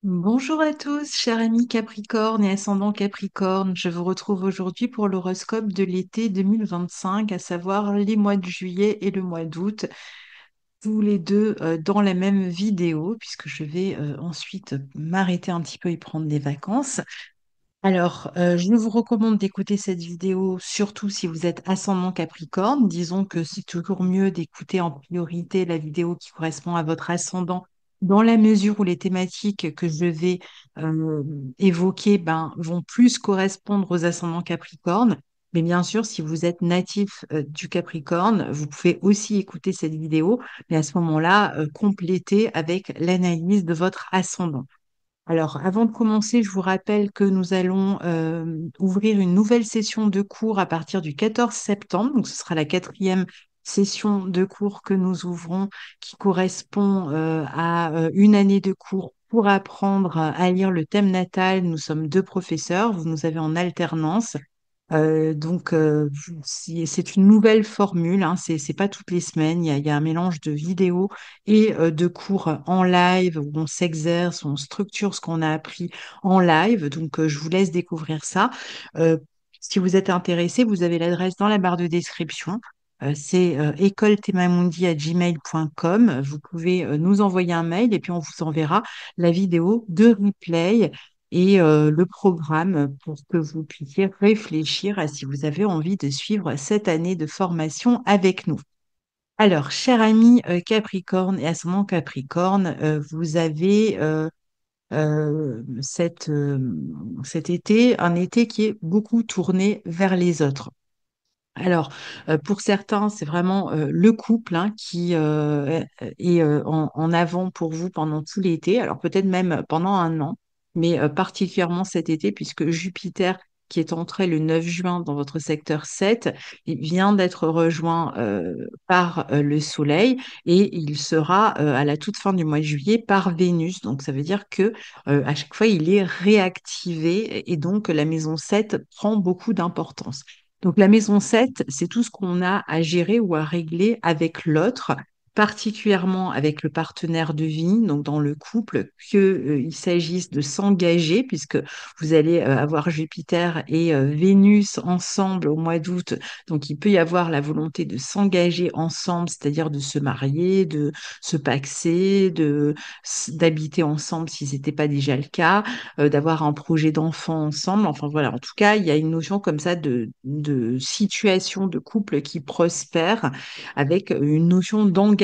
Bonjour à tous, chers amis Capricorne et ascendant Capricorne. Je vous retrouve aujourd'hui pour l'horoscope de l'été 2025, à savoir les mois de juillet et le mois d'août, tous les deux dans la même vidéo, puisque je vais ensuite m'arrêter un petit peu et prendre des vacances. Alors, je vous recommande d'écouter cette vidéo, surtout si vous êtes ascendant Capricorne. Disons que c'est toujours mieux d'écouter en priorité la vidéo qui correspond à votre ascendant, dans la mesure où les thématiques que je vais euh, évoquer vont plus correspondre aux ascendants Capricorne. Mais bien sûr, si vous êtes natif du Capricorne, vous pouvez aussi écouter cette vidéo, mais à ce moment-là, compléter avec l'analyse de votre ascendant. Alors, avant de commencer, je vous rappelle que nous allons ouvrir une nouvelle session de cours à partir du 14 septembre. Donc, ce sera la quatrième session de cours que nous ouvrons qui correspond à une année de cours pour apprendre à lire le thème natal. Nous sommes deux professeurs, vous nous avez en alternance. C'est une nouvelle formule, hein, c'est pas toutes les semaines, il y a un mélange de vidéos et de cours en live où on s'exerce, on structure ce qu'on a appris en live. Je vous laisse découvrir ça. Euh, si vous êtes intéressé, vous avez l'adresse dans la barre de description. C'est écoletemamundi@gmail.com. Vous pouvez nous envoyer un mail et puis on vous enverra la vidéo de replay et le programme pour que vous puissiez réfléchir à si vous avez envie de suivre cette année de formation avec nous. Alors, cher ami Capricorne et ascendant Capricorne, vous avez cet été un été qui est beaucoup tourné vers les autres. Alors, pour certains, c'est vraiment le couple hein, qui est en avant pour vous pendant tout l'été, alors peut-être même pendant un an, mais particulièrement cet été, puisque Jupiter, qui est entré le 9 juin dans votre secteur 7, il vient d'être rejoint par le Soleil et il sera à la toute fin du mois de juillet par Vénus. Donc, ça veut dire que à chaque fois, il est réactivé et donc la maison 7 prend beaucoup d'importance. Donc la maison 7, c'est tout ce qu'on a à gérer ou à régler avec l'autre, particulièrement avec le partenaire de vie, donc dans le couple, il s'agisse de s'engager, puisque vous allez avoir Jupiter et Vénus ensemble au mois d'août. Donc il peut y avoir la volonté de s'engager ensemble, c'est-à-dire de se marier, de se paxer, d'habiter ensemble si ce n'était pas déjà le cas, d'avoir un projet d'enfant ensemble. Enfin voilà, en tout cas, il y a une notion comme ça de situation de couple qui prospère avec une notion d'engagement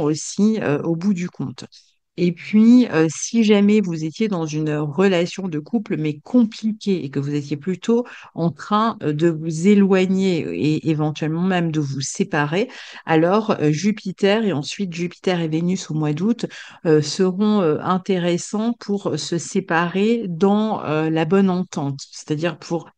aussi au bout du compte. Et puis, si jamais vous étiez dans une relation de couple, mais compliquée, et que vous étiez plutôt en train de vous éloigner et éventuellement même de vous séparer, alors Jupiter et ensuite Jupiter et Vénus au mois d'août seront intéressants pour se séparer dans la bonne entente, c'est-à-dire pour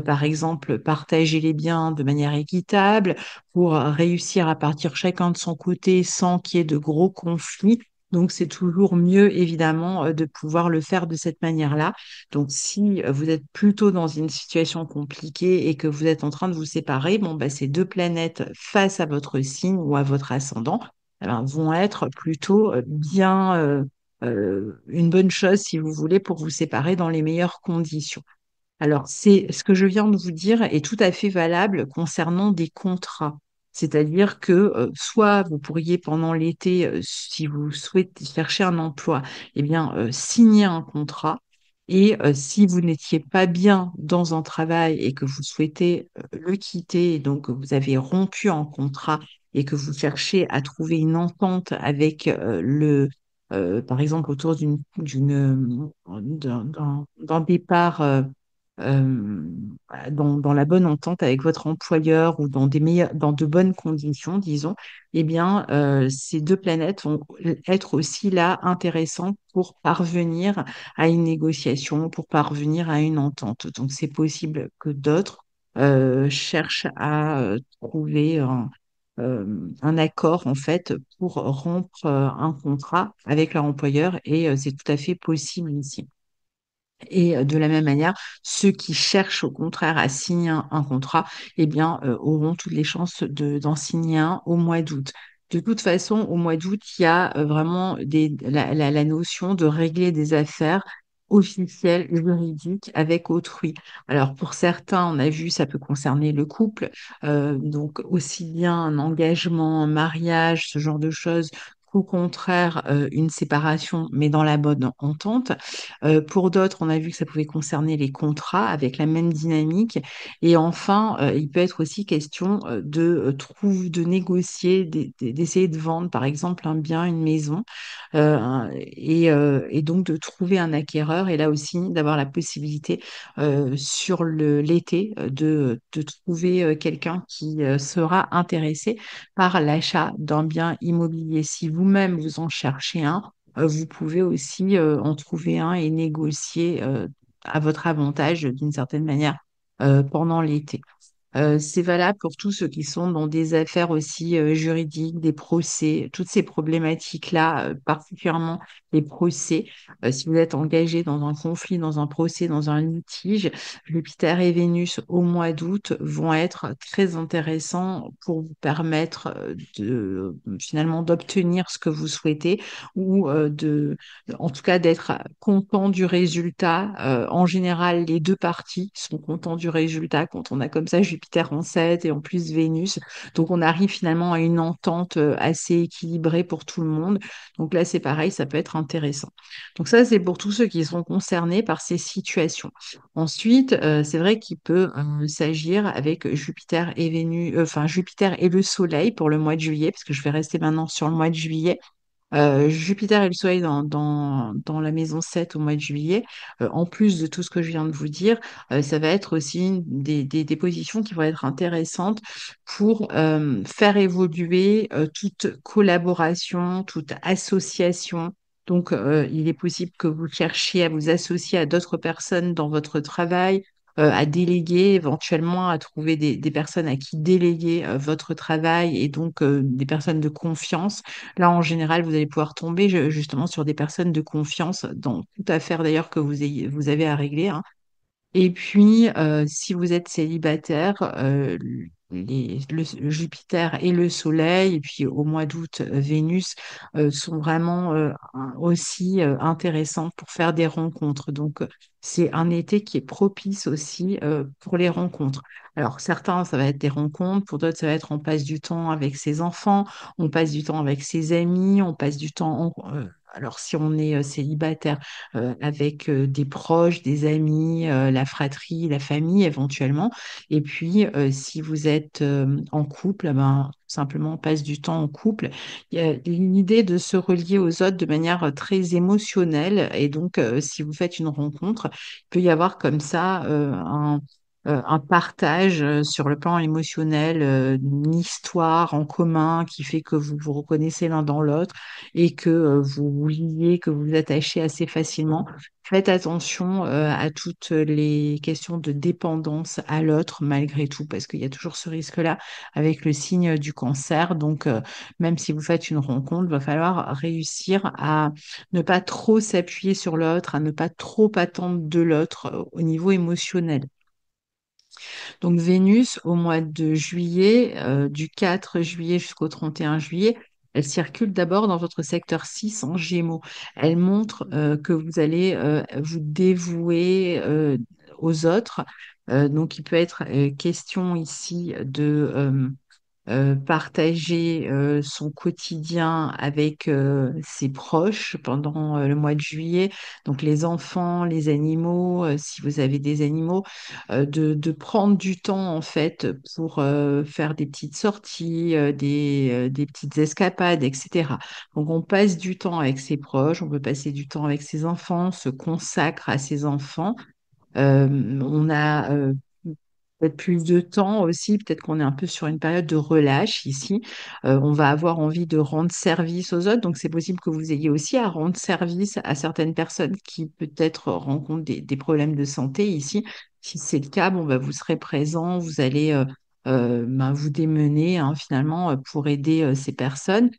par exemple, partager les biens de manière équitable pour réussir à partir chacun de son côté sans qu'il y ait de gros conflits. Donc, c'est toujours mieux, évidemment, de pouvoir le faire de cette manière-là. Donc, si vous êtes plutôt dans une situation compliquée et que vous êtes en train de vous séparer, bon, bah, ces deux planètes face à votre signe ou à votre ascendant, eh ben, vont être plutôt bien une bonne chose, si vous voulez, pour vous séparer dans les meilleures conditions. Alors, c'est ce que je viens de vous dire est tout à fait valable concernant des contrats. C'est-à-dire que soit vous pourriez pendant l'été, si vous souhaitez chercher un emploi, eh bien, signer un contrat. Et si vous n'étiez pas bien dans un travail et que vous souhaitez le quitter, et donc vous avez rompu un contrat et que vous cherchez à trouver une entente avec par exemple, autour d'un départ euh, dans la bonne entente avec votre employeur ou dans de bonnes conditions, disons, eh bien, ces deux planètes vont être aussi là intéressantes pour parvenir à une négociation, pour parvenir à une entente. Donc, c'est possible que d'autres cherchent à trouver un accord, en fait, pour rompre un contrat avec leur employeur et c'est tout à fait possible ici. Et de la même manière, ceux qui cherchent au contraire à signer un contrat, eh bien, auront toutes les chances d'en signer un au mois d'août. De toute façon, au mois d'août, il y a vraiment la notion de régler des affaires officielles, juridiques avec autrui. Alors pour certains, on a vu, ça peut concerner le couple, donc aussi bien un engagement, un mariage, ce genre de choses, qu'au contraire, une séparation, mais dans la bonne entente. Pour d'autres, on a vu que ça pouvait concerner les contrats avec la même dynamique. Et enfin, il peut être aussi question de négocier, d'essayer de vendre, par exemple, un bien, une maison, et donc de trouver un acquéreur. Et là aussi, d'avoir la possibilité sur l'été de trouver quelqu'un qui sera intéressé par l'achat d'un bien immobilier. Si vous-même vous en cherchez un, vous pouvez aussi en trouver un et négocier à votre avantage d'une certaine manière pendant l'été. C'est valable pour tous ceux qui sont dans des affaires aussi juridiques, des procès, toutes ces problématiques-là, particulièrement les procès. Si vous êtes engagé dans un conflit, dans un procès, dans un litige, Jupiter et Vénus au mois d'août vont être très intéressants pour vous permettre de finalement d'obtenir ce que vous souhaitez ou en tout cas d'être content du résultat. En général, les deux parties sont contents du résultat quand on a comme ça Jupiter en 7 et en plus Vénus. Donc on arrive finalement à une entente assez équilibrée pour tout le monde. Donc là, c'est pareil, ça peut être intéressant. Donc ça, c'est pour tous ceux qui sont concernés par ces situations. Ensuite, c'est vrai qu'il peut s'agir avec Jupiter et Vénus, enfin Jupiter et le Soleil pour le mois de juillet, parce que je vais rester maintenant sur le mois de juillet. Jupiter et le Soleil dans la maison 7 au mois de juillet, en plus de tout ce que je viens de vous dire, ça va être aussi des positions qui vont être intéressantes pour faire évoluer toute collaboration, toute association. Donc, il est possible que vous cherchiez à vous associer à d'autres personnes dans votre travail, à déléguer, éventuellement à trouver des personnes à qui déléguer votre travail et donc des personnes de confiance. Là, en général, vous allez pouvoir tomber justement sur des personnes de confiance dans toute affaire d'ailleurs que vous avez à régler, hein. Et puis, si vous êtes célibataire, le Jupiter et le Soleil, et puis au mois d'août, Vénus, sont vraiment aussi intéressants pour faire des rencontres. Donc, c'est un été qui est propice aussi pour les rencontres. Alors, certains, ça va être des rencontres, pour d'autres, ça va être on passe du temps avec ses enfants, on passe du temps avec ses amis, on passe du temps... alors, si on est célibataire, avec des proches, des amis, la fratrie, la famille éventuellement. Et puis, si vous êtes en couple, ben, simplement on passe du temps en couple. Il y a l'idée de se relier aux autres de manière très émotionnelle. Et donc, si vous faites une rencontre, il peut y avoir comme ça un partage sur le plan émotionnel, une histoire en commun qui fait que vous vous reconnaissez l'un dans l'autre et que vous vous liez, que vous vous attachez assez facilement. Faites attention à toutes les questions de dépendance à l'autre malgré tout, parce qu'il y a toujours ce risque-là avec le signe du cancer. Donc, même si vous faites une rencontre, il va falloir réussir à ne pas trop s'appuyer sur l'autre, à ne pas trop attendre de l'autre au niveau émotionnel. Donc Vénus, au mois de juillet, du 4 juillet jusqu'au 31 juillet, elle circule d'abord dans votre secteur 6 en Gémeaux. Elle montre que vous allez vous dévouer aux autres. Donc il peut être question ici de partager son quotidien avec ses proches pendant le mois de juillet, donc les enfants, les animaux, si vous avez des animaux, de prendre du temps en fait pour faire des petites sorties, des petites escapades, etc. Donc on passe du temps avec ses proches, on peut passer du temps avec ses enfants, on se consacre à ses enfants. On a peut-être plus de temps aussi, peut-être qu'on est un peu sur une période de relâche ici. On va avoir envie de rendre service aux autres, donc c'est possible que vous ayez aussi à rendre service à certaines personnes qui peut-être rencontrent des problèmes de santé ici. Si c'est le cas, bon, bah, vous serez présent, vous allez ben, vous démener hein, finalement pour aider ces personnes.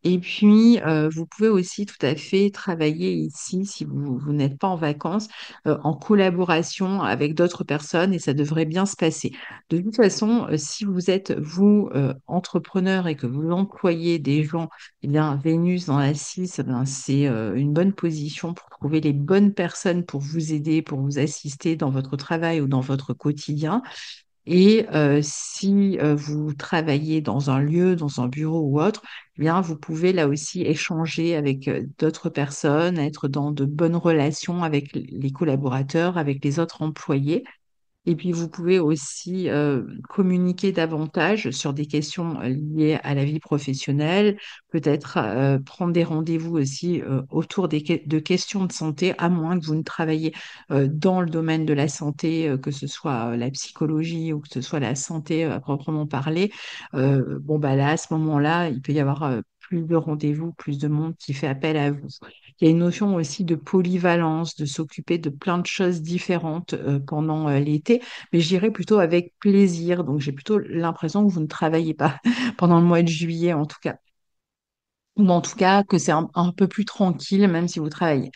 Et puis, vous pouvez aussi tout à fait travailler ici, si vous n'êtes pas en vacances, en collaboration avec d'autres personnes et ça devrait bien se passer. De toute façon, si vous êtes, vous, entrepreneur et que vous employez des gens, eh bien, Vénus dans la 6, eh bien, c'est une bonne position pour trouver les bonnes personnes pour vous aider, pour vous assister dans votre travail ou dans votre quotidien. Et si vous travaillez dans un lieu, dans un bureau ou autre, eh bien, vous pouvez là aussi échanger avec d'autres personnes, être dans de bonnes relations avec les collaborateurs, avec les autres employés. Et puis, vous pouvez aussi communiquer davantage sur des questions liées à la vie professionnelle, peut-être prendre des rendez-vous aussi autour de questions de santé, à moins que vous ne travaillez dans le domaine de la santé, que ce soit la psychologie ou que ce soit la santé à proprement parler. Bon, bah là, à ce moment-là, il peut y avoir plus de rendez-vous, plus de monde qui fait appel à vous. Il y a une notion aussi de polyvalence, de s'occuper de plein de choses différentes pendant l'été, mais j'irai plutôt avec plaisir. Donc, j'ai plutôt l'impression que vous ne travaillez pas pendant le mois de juillet, en tout cas. Ou en tout cas, que c'est un peu plus tranquille, même si vous travaillez.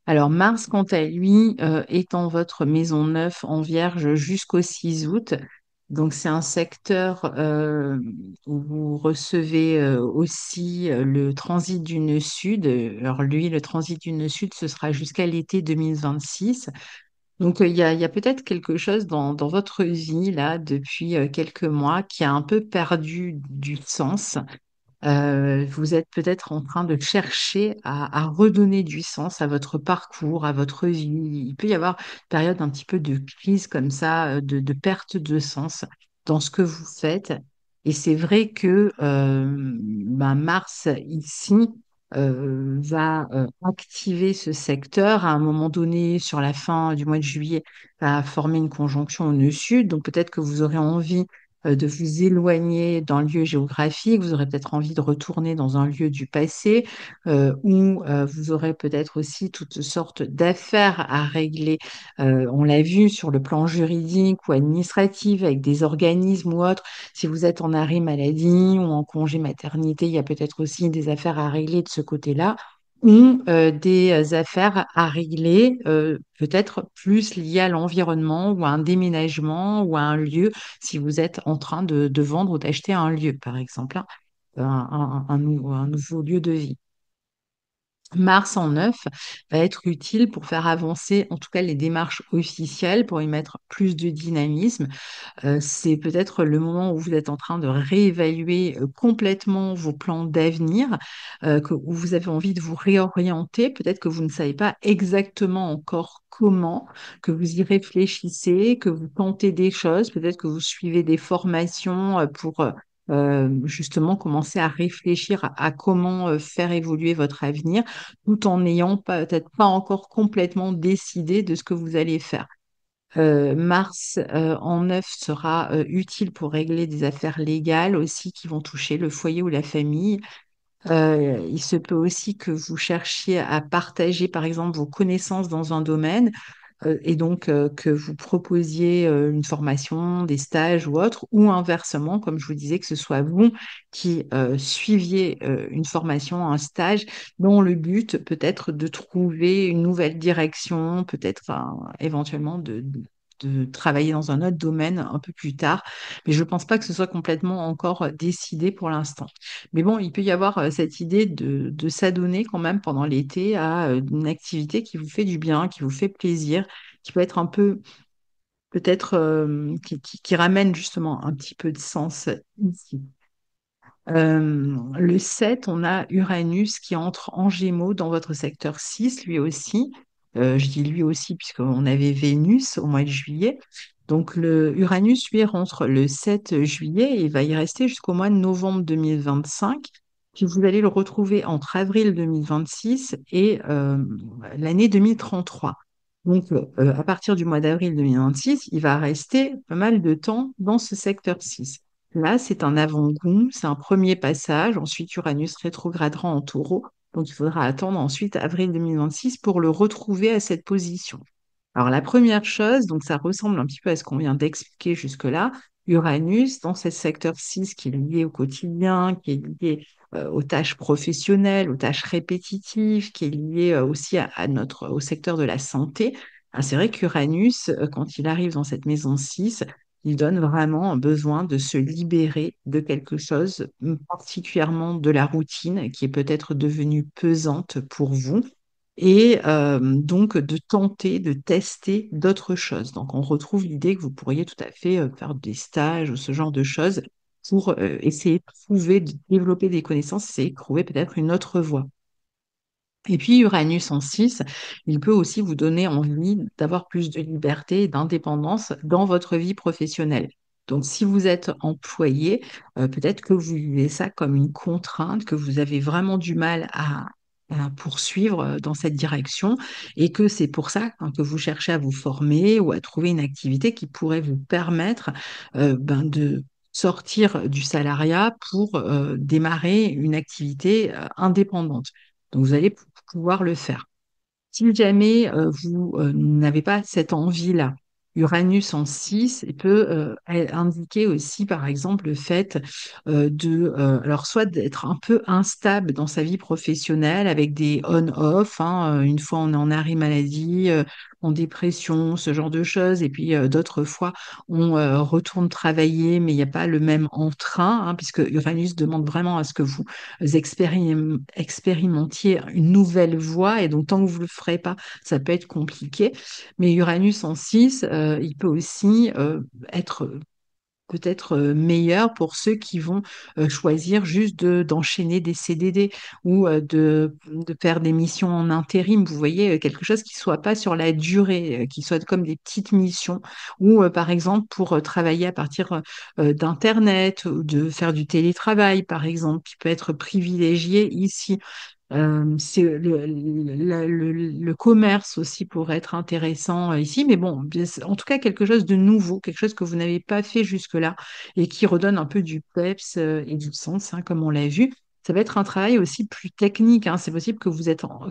Alors, Mars, quant à lui, est en votre maison 9 en Vierge jusqu'au 6 août. Donc, c'est un secteur où vous recevez aussi le transit du nœud sud. Alors, lui, le transit du nœud sud, ce sera jusqu'à l'été 2026. Donc, il y a peut-être quelque chose dans votre vie, là, depuis quelques mois, qui a un peu perdu du sens. Vous êtes peut-être en train de chercher à redonner du sens à votre parcours, à votre vie. Il peut y avoir une période un petit peu de crise comme ça, de perte de sens dans ce que vous faites. Et c'est vrai que ben, Mars, ici, va activer ce secteur à un moment donné, sur la fin du mois de juillet, va former une conjonction au nœud sud. Donc peut-être que vous aurez envie de vous éloigner d'un lieu géographique, vous aurez peut-être envie de retourner dans un lieu du passé, ou vous aurez peut-être aussi toutes sortes d'affaires à régler. On l'a vu sur le plan juridique ou administratif avec des organismes ou autres. Si vous êtes en arrêt maladie ou en congé maternité, il y a peut-être aussi des affaires à régler de ce côté-là. Ou des affaires à régler, peut-être plus liées à l'environnement ou à un déménagement ou à un lieu si vous êtes en train de vendre ou d'acheter un lieu, par exemple, hein, un nouveau lieu de vie. Mars en neuf va être utile pour faire avancer, en tout cas, les démarches officielles, pour y mettre plus de dynamisme. C'est peut-être le moment où vous êtes en train de réévaluer complètement vos plans d'avenir, où vous avez envie de vous réorienter. Peut-être que vous ne savez pas exactement encore comment, que vous y réfléchissez, que vous tentez des choses, peut-être que vous suivez des formations pour justement commencer à réfléchir à comment faire évoluer votre avenir, tout en n'ayant peut-être pas encore complètement décidé de ce que vous allez faire. Mars en neuf sera utile pour régler des affaires légales aussi qui vont toucher le foyer ou la famille. Il se peut aussi que vous cherchiez à partager, par exemple, vos connaissances dans un domaine et donc que vous proposiez une formation, des stages ou autre, ou inversement, comme je vous disais, que ce soit vous qui suiviez une formation, un stage, dont le but peut être de trouver une nouvelle direction, peut-être éventuellement de travailler dans un autre domaine un peu plus tard. Mais je ne pense pas que ce soit complètement encore décidé pour l'instant. Mais bon, il peut y avoir cette idée de s'adonner quand même pendant l'été à une activité qui vous fait du bien, qui vous fait plaisir, qui peut être un peu, peut-être, qui ramène justement un petit peu de sens ici. Le 7, on a Uranus qui entre en Gémeaux dans votre secteur 6, lui aussi. Je dis lui aussi puisqu'on avait Vénus au mois de juillet. Donc le Uranus, lui, rentre le 7 juillet et il va y rester jusqu'au mois de novembre 2025. Puis vous allez le retrouver entre avril 2026 et l'année 2033. Donc à partir du mois d'avril 2026, il va rester pas mal de temps dans ce secteur 6. Là, c'est un avant-goût, c'est un premier passage. Ensuite, Uranus rétrogradera en taureau. Donc, il faudra attendre ensuite avril 2026 pour le retrouver à cette position. Alors, la première chose, donc ça ressemble un petit peu à ce qu'on vient d'expliquer jusque-là, Uranus, dans ce secteur 6 qui est lié au quotidien, qui est lié aux tâches professionnelles, aux tâches répétitives, qui est lié aussi au secteur de la santé. Ah, c'est vrai qu'Uranus, quand il arrive dans cette maison 6, il donne vraiment un besoin de se libérer de quelque chose, particulièrement de la routine qui est peut-être devenue pesante pour vous et donc de tenter, de tester d'autres choses. Donc on retrouve l'idée que vous pourriez tout à fait faire des stages ou ce genre de choses pour essayer de trouver, de développer des connaissances, essayer de trouver peut-être une autre voie. Et puis Uranus en 6, il peut aussi vous donner envie d'avoir plus de liberté et d'indépendance dans votre vie professionnelle. Donc si vous êtes employé, peut-être que vous vivez ça comme une contrainte, que vous avez vraiment du mal à poursuivre dans cette direction et que c'est pour ça hein, que vous cherchez à vous former ou à trouver une activité qui pourrait vous permettre de sortir du salariat pour démarrer une activité indépendante. Donc, vous allez pouvoir le faire. Si jamais vous n'avez pas cette envie-là, Uranus en 6 il peut indiquer aussi, par exemple, le fait alors soit d'être un peu instable dans sa vie professionnelle avec des on-off, hein, une fois on est en arrêt maladie, en dépression, ce genre de choses, et puis d'autres fois on retourne travailler, mais il n'y a pas le même entrain, hein, puisque Uranus demande vraiment à ce que vous expérimentiez une nouvelle voie, et donc tant que vous ne le ferez pas, ça peut être compliqué. Mais Uranus en 6, il peut aussi être peut-être meilleur pour ceux qui vont choisir juste d'enchaîner des CDD ou de faire des missions en intérim. Vous voyez, quelque chose qui soit pas sur la durée, qui soit comme des petites missions ou par exemple pour travailler à partir d'Internet ou de faire du télétravail, par exemple, qui peut être privilégié ici. C'est le commerce aussi pourrait être intéressant ici, mais bon, c'est en tout cas quelque chose de nouveau, quelque chose que vous n'avez pas fait jusque-là et qui redonne un peu du peps et du sens, hein, comme on l'a vu. Ça va être un travail aussi plus technique, hein. C'est possible que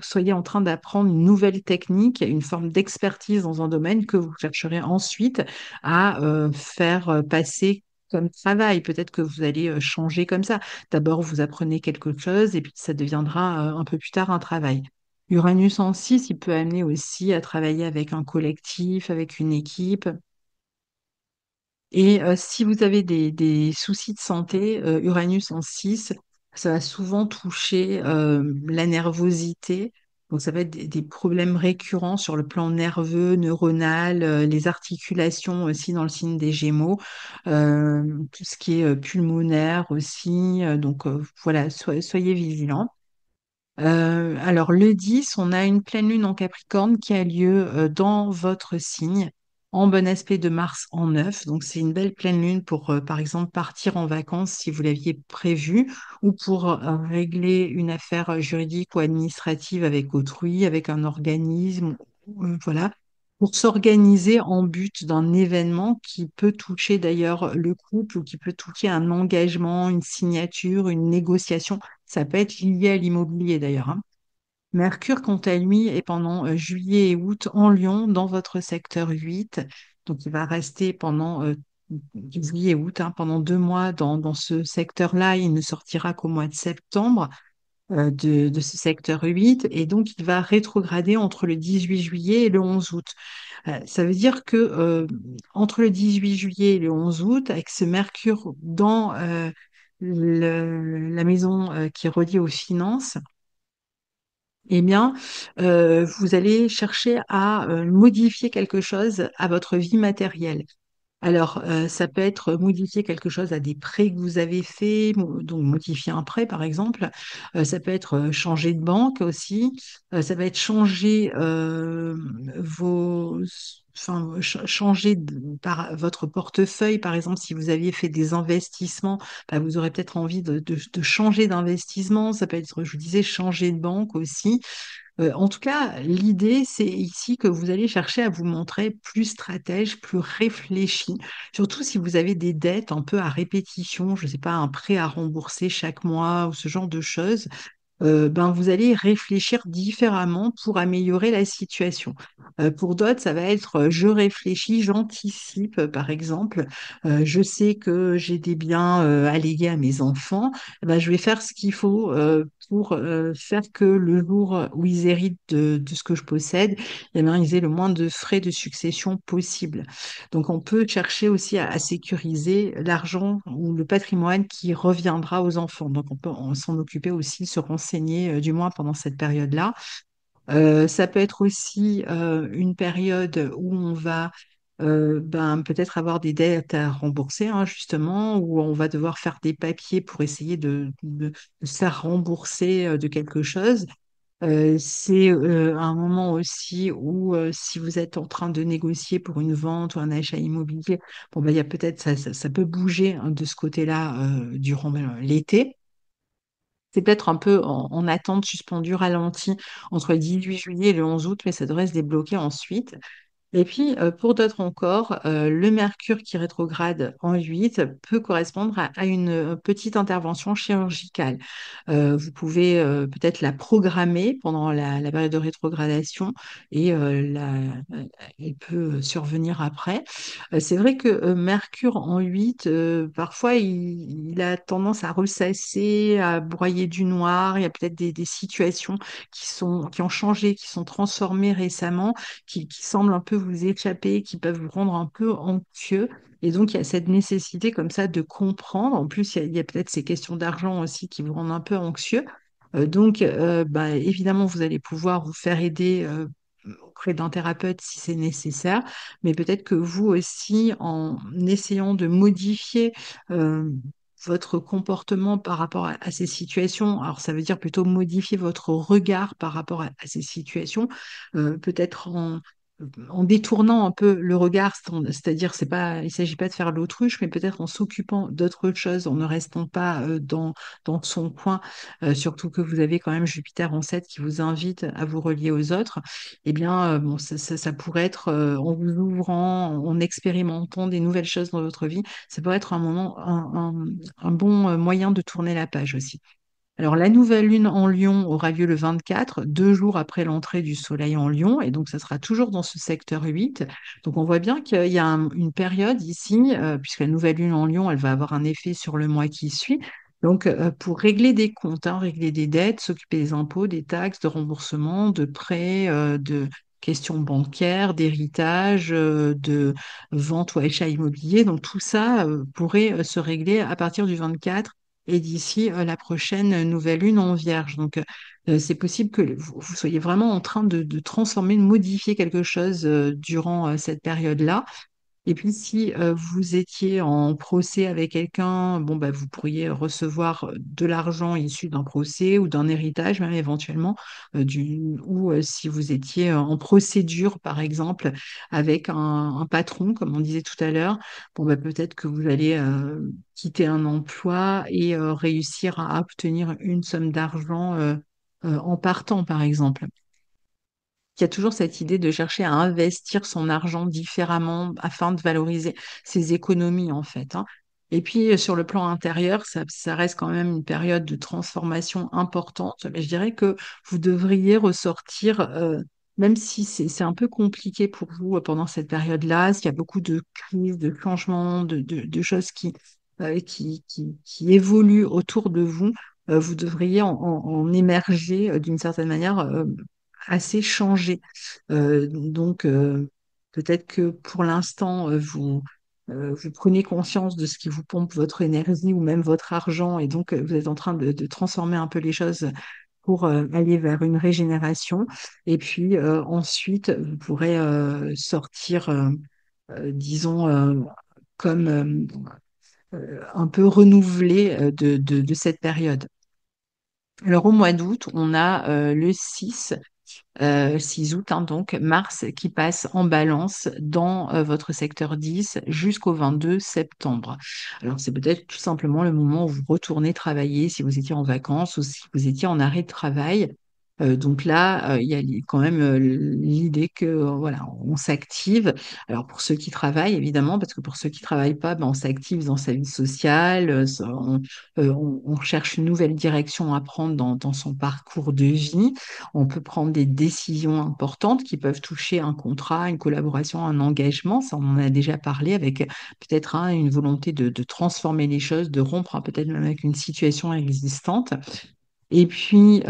soyez en train d'apprendre une nouvelle technique, une forme d'expertise dans un domaine que vous chercherez ensuite à faire passer comme travail. Peut-être que vous allez changer comme ça. D'abord, vous apprenez quelque chose et puis ça deviendra un peu plus tard un travail. Uranus en 6, il peut amener aussi à travailler avec un collectif, avec une équipe. Et si vous avez des soucis de santé, Uranus en 6, ça va souvent toucher la nervosité. Donc, ça va être des problèmes récurrents sur le plan nerveux, neuronal, les articulations aussi dans le signe des Gémeaux, tout ce qui est pulmonaire aussi. Donc, voilà, soyez vigilants. Alors, le 10, on a une pleine lune en Capricorne qui a lieu dans votre signe, en bon aspect de Mars en 9. Donc, c'est une belle pleine lune pour, par exemple, partir en vacances si vous l'aviez prévu, ou pour régler une affaire juridique ou administrative avec autrui, avec un organisme, voilà, pour s'organiser en but d'un événement qui peut toucher d'ailleurs le couple ou qui peut toucher un engagement, une signature, une négociation. Ça peut être lié à l'immobilier d'ailleurs, hein. Mercure, quant à lui, est pendant juillet et août en Lion, dans votre secteur 8. Donc, il va rester pendant juillet et août, hein, pendant 2 mois dans ce secteur-là. Il ne sortira qu'au mois de septembre de ce secteur 8. Et donc, il va rétrograder entre le 18 juillet et le 11 août. Ça veut dire que entre le 18 juillet et le 11 août, avec ce Mercure dans la maison qui est reliée aux finances, eh bien, vous allez chercher à modifier quelque chose à votre vie matérielle. Alors, ça peut être modifier quelque chose à des prêts que vous avez faits, donc modifier un prêt par exemple. Ça peut être changer de banque aussi. Ça va être changer changer par votre portefeuille. Par exemple, si vous aviez fait des investissements, bah, vous aurez peut-être envie de changer d'investissement. Ça peut être, je vous disais, changer de banque aussi. En tout cas, l'idée, c'est ici que vous allez chercher à vous montrer plus stratège, plus réfléchi, surtout si vous avez des dettes un peu à répétition, je ne sais pas, un prêt à rembourser chaque mois ou ce genre de choses. ben, vous allez réfléchir différemment pour améliorer la situation. Pour d'autres, ça va être je réfléchis, j'anticipe, par exemple. Je sais que j'ai des biens à léguer à mes enfants. Eh ben, je vais faire ce qu'il faut pour faire que le jour où ils héritent de ce que je possède, eh ben, ils aient le moins de frais de succession possible. Donc, on peut chercher aussi à sécuriser l'argent ou le patrimoine qui reviendra aux enfants. Donc, on peut s'en occuper aussi, se renseigner, du moins pendant cette période-là. Ça peut être aussi une période où on va ben, peut-être avoir des dettes à rembourser, hein, justement, où on va devoir faire des papiers pour essayer de se faire rembourser de quelque chose. C'est un moment aussi où, si vous êtes en train de négocier pour une vente ou un achat immobilier, bon, ben, il y a peut-être ça peut bouger, hein, de ce côté-là durant l'été. C'est peut-être un peu en attente suspendue, ralentie entre le 18 juillet et le 11 août, mais ça devrait se débloquer ensuite. Et puis, pour d'autres encore, le Mercure qui rétrograde en 8 peut correspondre à une petite intervention chirurgicale. Vous pouvez peut-être la programmer pendant la période de rétrogradation et elle peut survenir après. C'est vrai que Mercure en 8, parfois, il a tendance à ressasser, à broyer du noir. Il y a peut-être des situations qui ont changé, qui sont transformées récemment qui semblent un peu vous échapper, qui peuvent vous rendre un peu anxieux. Et donc, il y a cette nécessité comme ça de comprendre. En plus, il y a peut-être ces questions d'argent aussi qui vous rendent un peu anxieux. Donc, bah, évidemment, vous allez pouvoir vous faire aider auprès d'un thérapeute si c'est nécessaire, mais peut-être que vous aussi, en essayant de modifier euh, votre comportement par rapport à ces situations, alors ça veut dire plutôt modifier votre regard par rapport à ces situations, peut-être en détournant un peu le regard, c'est-à-dire c'est pas, il ne s'agit pas de faire l'autruche, mais peut-être en s'occupant d'autre chose, en ne restant pas dans son coin, surtout que vous avez quand même Jupiter en 7 qui vous invite à vous relier aux autres, eh bien, bon, ça pourrait être en vous ouvrant, en expérimentant des nouvelles choses dans votre vie, ça pourrait être un moment, un bon moyen de tourner la page aussi. Alors, la nouvelle lune en Lion aura lieu le 24, 2 jours après l'entrée du Soleil en Lion, et donc ça sera toujours dans ce secteur 8. Donc, on voit bien qu'il y a une période ici, puisque la nouvelle lune en Lion, elle va avoir un effet sur le mois qui suit. Donc, pour régler des comptes, hein, régler des dettes, s'occuper des impôts, des taxes, de remboursement, de prêts, de questions bancaires, d'héritage, de vente ou achat immobilier. Donc, tout ça pourrait se régler à partir du 24 et d'ici la prochaine nouvelle lune en Vierge. Donc, c'est possible que vous soyez vraiment en train de transformer, de modifier quelque chose durant cette période-là. Et puis, si vous étiez en procès avec quelqu'un, bon, bah, vous pourriez recevoir de l'argent issu d'un procès ou d'un héritage, même éventuellement, ou si vous étiez en procédure, par exemple, avec un patron, comme on disait tout à l'heure, bon, bah, peut-être que vous allez quitter un emploi et réussir à obtenir une somme d'argent en partant, par exemple. Il y a toujours cette idée de chercher à investir son argent différemment afin de valoriser ses économies, en fait, hein. Et puis, sur le plan intérieur, ça reste quand même une période de transformation importante. Mais je dirais que vous devriez ressortir, même si c'est un peu compliqué pour vous pendant cette période-là, parce qu'il y a beaucoup de crises, de changements, de choses qui évoluent autour de vous, vous devriez en émerger d'une certaine manière assez changé. Donc, peut-être que pour l'instant, vous prenez conscience de ce qui vous pompe votre énergie ou même votre argent, et donc vous êtes en train de transformer un peu les choses pour aller vers une régénération. Et puis ensuite, vous pourrez sortir, disons, comme un peu renouvelé de cette période. Alors, au mois d'août, on a le 6 août, hein, donc Mars qui passe en balance dans votre secteur 10 jusqu'au 22 septembre. Alors, c'est peut-être tout simplement le moment où vous retournez travailler si vous étiez en vacances ou si vous étiez en arrêt de travail. Donc là, il y a quand même l'idée que voilà, on s'active. Alors pour ceux qui travaillent, évidemment, parce que pour ceux qui travaillent pas, ben, on s'active dans sa vie sociale, on cherche une nouvelle direction à prendre dans son parcours de vie. On peut prendre des décisions importantes qui peuvent toucher un contrat, une collaboration, un engagement. Ça, on en a déjà parlé avec peut-être hein, une volonté de transformer les choses, de rompre hein, peut-être même avec une situation existante. Et puis,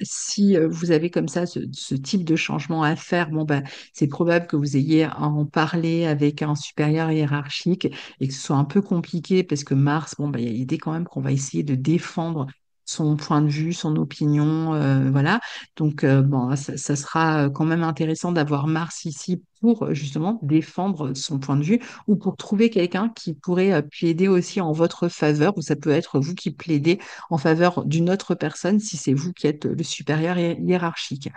si vous avez comme ça ce type de changement à faire, bon, ben, c'est probable que vous ayez à en parler avec un supérieur hiérarchique et que ce soit un peu compliqué parce que Mars, bon, ben, il y a l'idée quand même qu'on va essayer de défendre son point de vue, son opinion, voilà. Donc, bon, ça sera quand même intéressant d'avoir Mars ici pour justement défendre son point de vue ou pour trouver quelqu'un qui pourrait plaider aussi en votre faveur, ou ça peut être vous qui plaidez en faveur d'une autre personne si c'est vous qui êtes le supérieur hiérarchique.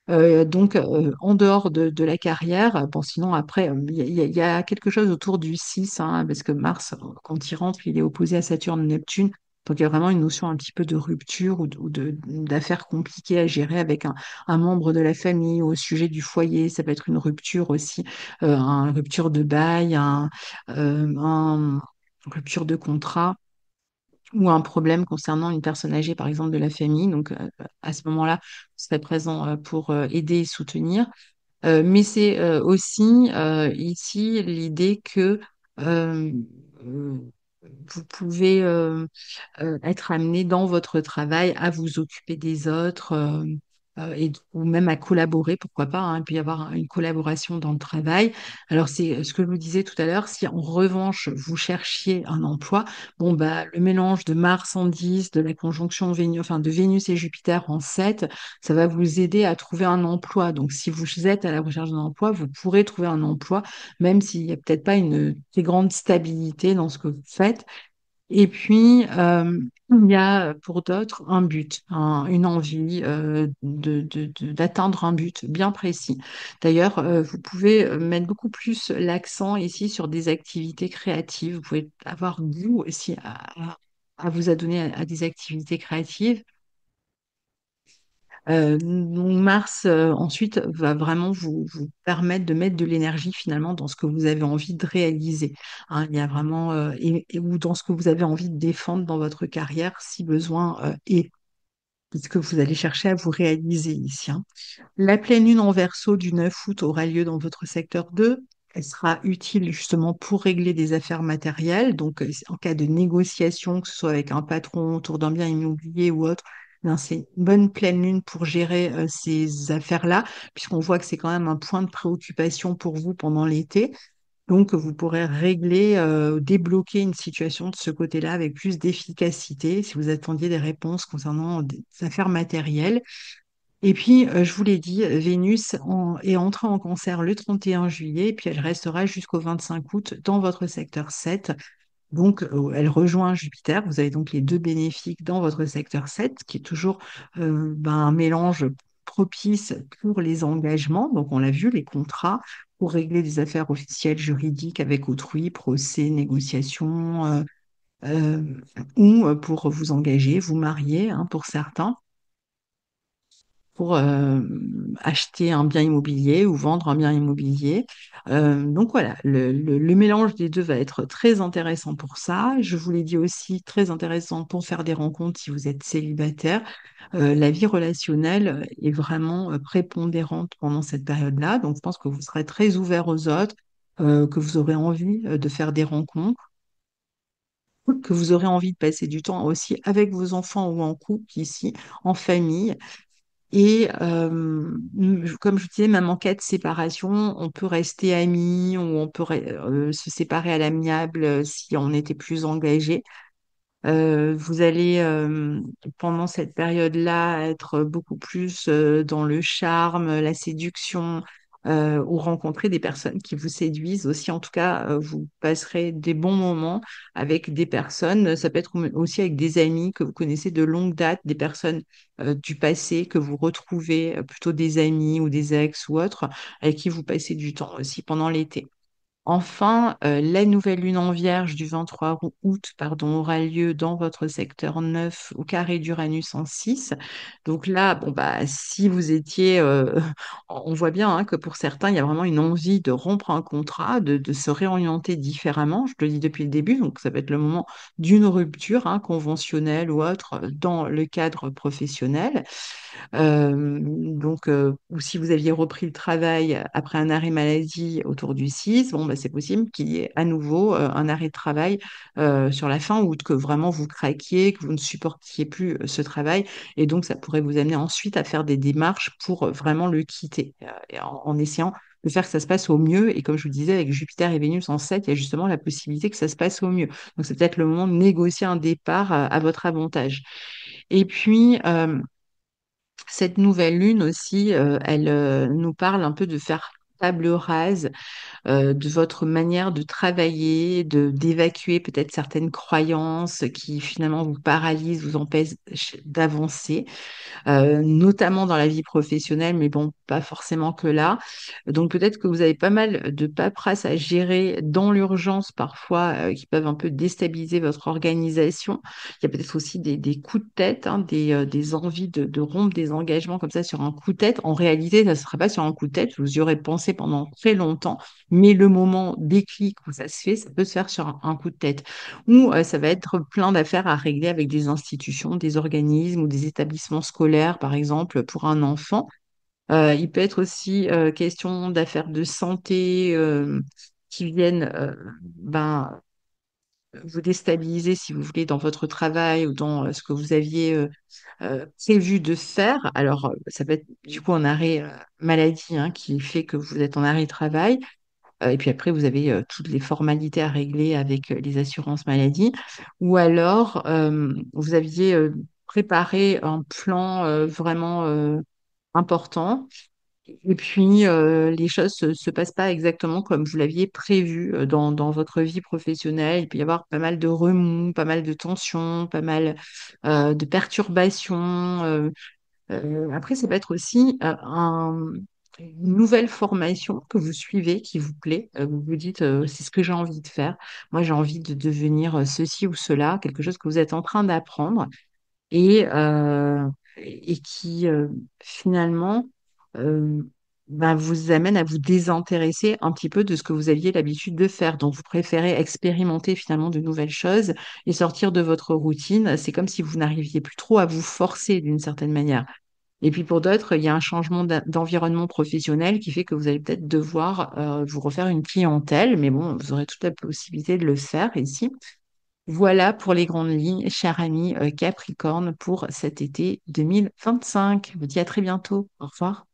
En dehors de la carrière, bon, sinon après, il y a quelque chose autour du 6, hein, parce que Mars, quand il rentre, il est opposé à Saturne, Neptune. Donc, il y a vraiment une notion un petit peu de rupture d'affaires compliquées à gérer avec un membre de la famille au sujet du foyer. Ça peut être une rupture aussi, une rupture de bail, un rupture de contrat ou un problème concernant une personne âgée, par exemple, de la famille. Donc, à ce moment-là, vous serez présent pour aider et soutenir. Mais c'est aussi ici l'idée que euh, euh, vous pouvez être amené dans votre travail à vous occuper des autres ou même à collaborer, pourquoi pas, hein, il peut y avoir une collaboration dans le travail. Alors c'est ce que je vous disais tout à l'heure, si en revanche vous cherchiez un emploi, bon bah le mélange de Mars en 10, de la conjonction Vénus, enfin de Vénus et Jupiter en 7, ça va vous aider à trouver un emploi. Donc si vous êtes à la recherche d'un emploi, vous pourrez trouver un emploi, même s'il n'y a peut-être pas une très grande stabilité dans ce que vous faites. Et puis, il y a pour d'autres un but, une envie d'atteindre un but bien précis. D'ailleurs, vous pouvez mettre beaucoup plus l'accent ici sur des activités créatives. Vous pouvez avoir goût aussi à vous adonner à des activités créatives. Donc Mars, ensuite, va vraiment vous permettre de mettre de l'énergie finalement dans ce que vous avez envie de réaliser. Hein, il y a vraiment, ou dans ce que vous avez envie de défendre dans votre carrière, si besoin est, puisque vous allez chercher à vous réaliser ici. Hein. La pleine lune en Verseau du 9 août aura lieu dans votre secteur 2. Elle sera utile justement pour régler des affaires matérielles. Donc, en cas de négociation, que ce soit avec un patron autour d'un bien immobilier ou autre, ben, c'est une bonne pleine lune pour gérer ces affaires-là, puisqu'on voit que c'est quand même un point de préoccupation pour vous pendant l'été. Donc, vous pourrez régler, débloquer une situation de ce côté-là avec plus d'efficacité si vous attendiez des réponses concernant des affaires matérielles. Et puis, je vous l'ai dit, Vénus est entrée en cancer le 31 juillet, et puis elle restera jusqu'au 25 août dans votre secteur 7. Donc, elle rejoint Jupiter. Vous avez donc les deux bénéfiques dans votre secteur 7, qui est toujours un mélange propice pour les engagements. Donc, on l'a vu, les contrats pour régler des affaires officielles juridiques avec autrui, procès, négociations, euh, ou pour vous engager, vous marier, hein, pour certains pour acheter un bien immobilier ou vendre un bien immobilier. Donc voilà, le mélange des deux va être très intéressant pour ça. Je vous l'ai dit aussi, très intéressant pour faire des rencontres si vous êtes célibataire. La vie relationnelle est vraiment prépondérante pendant cette période-là. Donc je pense que vous serez très ouvert aux autres, que vous aurez envie de faire des rencontres, que vous aurez envie de passer du temps aussi avec vos enfants ou en couple ici, en famille. Et comme je disais, même en cas de séparation, on peut rester amis ou on peut se séparer à l'amiable si on était plus engagé. Vous allez, pendant cette période-là, être beaucoup plus dans le charme, la séduction, ou rencontrer des personnes qui vous séduisent aussi. En tout cas, vous passerez des bons moments avec des personnes. Ça peut être aussi avec des amis que vous connaissez de longue date, des personnes du passé que vous retrouvez, plutôt des amis ou des ex ou autres, avec qui vous passez du temps aussi pendant l'été. Enfin, la nouvelle lune en Vierge du 23 août, pardon, aura lieu dans votre secteur 9 au carré d'Uranus en 6. Donc là, bon, bah, si vous étiez, on voit bien hein, que pour certains, il y a vraiment une envie de rompre un contrat, de se réorienter différemment. Je te le dis depuis le début, donc ça va être le moment d'une rupture hein, conventionnelle ou autre dans le cadre professionnel. Ou si vous aviez repris le travail après un arrêt maladie autour du 6, bon, bah, c'est possible qu'il y ait à nouveau un arrêt de travail sur la fin ou que vraiment vous craquiez, que vous ne supportiez plus ce travail. Et donc, ça pourrait vous amener ensuite à faire des démarches pour vraiment le quitter et en essayant de faire que ça se passe au mieux. Et comme je vous disais, avec Jupiter et Vénus en 7, il y a justement la possibilité que ça se passe au mieux. Donc, c'est peut-être le moment de négocier un départ à votre avantage. Et puis, cette nouvelle lune aussi, elle nous parle un peu de faire table rase de votre manière de travailler, d'évacuer peut-être certaines croyances qui finalement vous paralysent, vous empêchent d'avancer notamment dans la vie professionnelle, mais bon, pas forcément que là. Donc peut-être que vous avez pas mal de paperasse à gérer dans l'urgence parfois qui peuvent un peu déstabiliser votre organisation. Il y a peut-être aussi des coups de tête, hein, des envies de rompre des engagements comme ça sur un coup de tête. En réalité, ça ne sera pas sur un coup de tête, vous y aurez pensé pendant très longtemps, mais le moment déclic où ça se fait, ça peut se faire sur un coup de tête. Ou ça va être plein d'affaires à régler avec des institutions, des organismes ou des établissements scolaires, par exemple, pour un enfant. Il peut être aussi question d'affaires de santé qui viennent vous déstabiliser, si vous voulez, dans votre travail ou dans ce que vous aviez prévu de faire. Alors, ça peut être du coup un arrêt maladie hein, qui fait que vous êtes en arrêt de travail. Et puis après, vous avez toutes les formalités à régler avec les assurances maladie. Ou alors, vous aviez préparé un plan vraiment important. Et puis, les choses ne se passent pas exactement comme vous l'aviez prévu dans votre vie professionnelle. Il peut y avoir pas mal de remous, pas mal de tensions, pas mal de perturbations. Après, ça peut être aussi une nouvelle formation que vous suivez qui vous plaît. Vous vous dites, c'est ce que j'ai envie de faire. Moi, j'ai envie de devenir ceci ou cela, quelque chose que vous êtes en train d'apprendre et qui finalement euh, vous amène à vous désintéresser un petit peu de ce que vous aviez l'habitude de faire. Donc, vous préférez expérimenter finalement de nouvelles choses et sortir de votre routine. C'est comme si vous n'arriviez plus trop à vous forcer d'une certaine manière. Et puis pour d'autres, il y a un changement d'environnement professionnel qui fait que vous allez peut-être devoir vous refaire une clientèle, mais bon, vous aurez toute la possibilité de le faire ici. Voilà pour les grandes lignes, cher ami Capricorne, pour cet été 2025. Je vous dis à très bientôt. Au revoir.